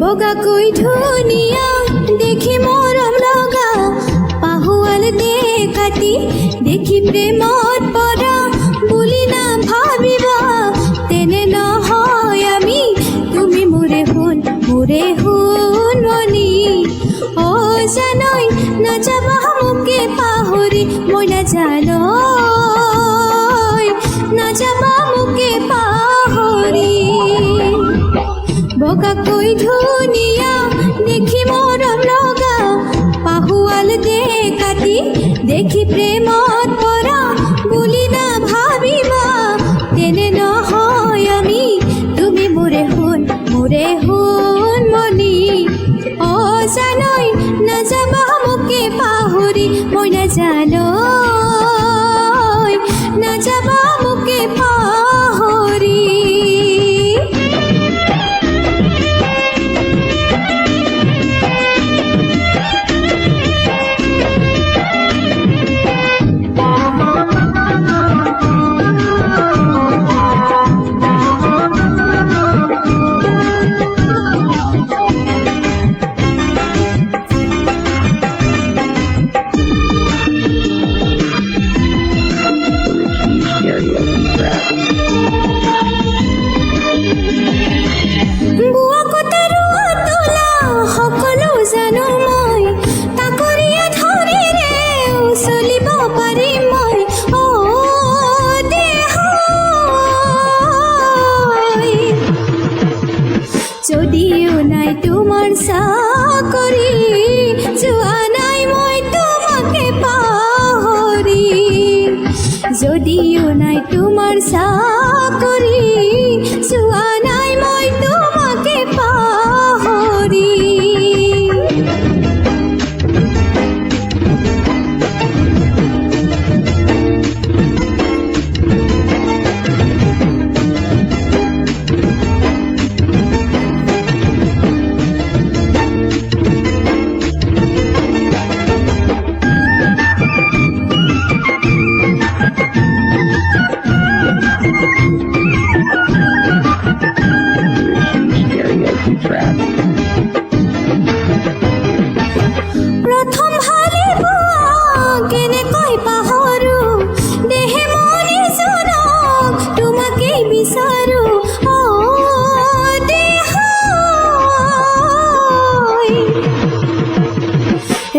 বগা কই ধুনিয়া দেখি মরম লগা পাহুয়াল দেখাতি দেখি প্রেমত পরা বুলি না ভাবিবা তেনে নহয় আমি তুমি মোরে হুন মনি ও জানই না যাবা মুকে পাহরি মই না জানই না যাবা মুকে পাহরি বগা কই ধুনিয়া দেখি মরম লগা পাহুয়াল দেখাতি দেখি প্রেমত পরা বুলি না ভাবিবা তেনে নহয় আমি তুমি মোরে হুন মনি ও জানই না যাবা মুকে পাহরি মই না জানই না যাবা মুকে পাহরি যদিও নাই তোমার চাকরি যোৱা নাই মই তোমাকে পাহৰি যদিও নাই তোমার চাকরি যোৱা নাই মই তোমাকে পাহৰি প্রথম ভালে কেনেকৈ পাহৰো দেহে মনে জনক তোমাকেই বিচাৰো ও দেহ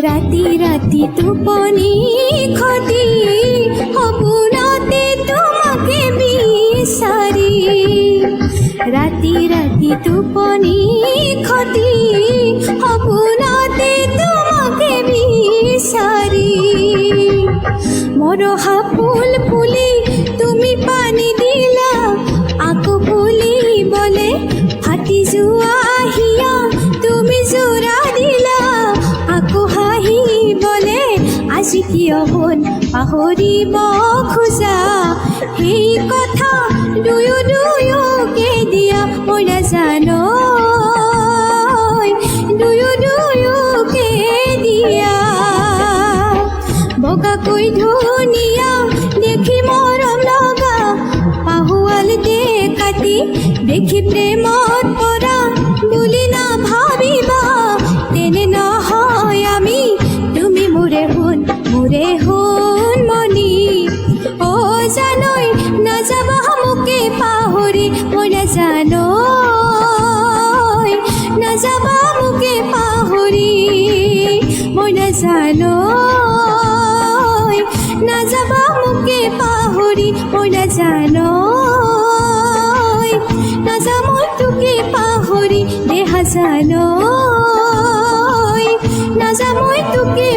ৰাতি ৰাতি টোপনি খতি সপোনতে তোমাকে বিচাৰি ৰাতি ৰাতি টোপনি খতি সপোনতে তোমাকে বিচাৰি মৰহা ফুল ফুলি তুমি পানী দিলা আকৌ ফুলিবলে ফাটি যোৱা হিয়া তুমি জোৰা দিলা আকৌ হাঁহিবলে আজি কিয় হ'ল পাহৰিব খোজা সেই কথা দুয়োকে দিয়া মই নাজানই দুয়োকে দিয়া বগা কই ধুনিয়া দেখি মৰম লগা পাহুয়াল দেখাতি দেখি প্রেমত পরা বুলি না ভাবিবা তেনে নহয় আমি তুমি মোরে হুন মনি ও জানই না যাবা মুকে পাহরি মই না জানই না যাবা মুকে পাহরি মই না জানই না যাবা মুকে পাহরি মই নাজানই নাযা মই তোকে পাহৰি দেহাজানই নাযা মই তোকে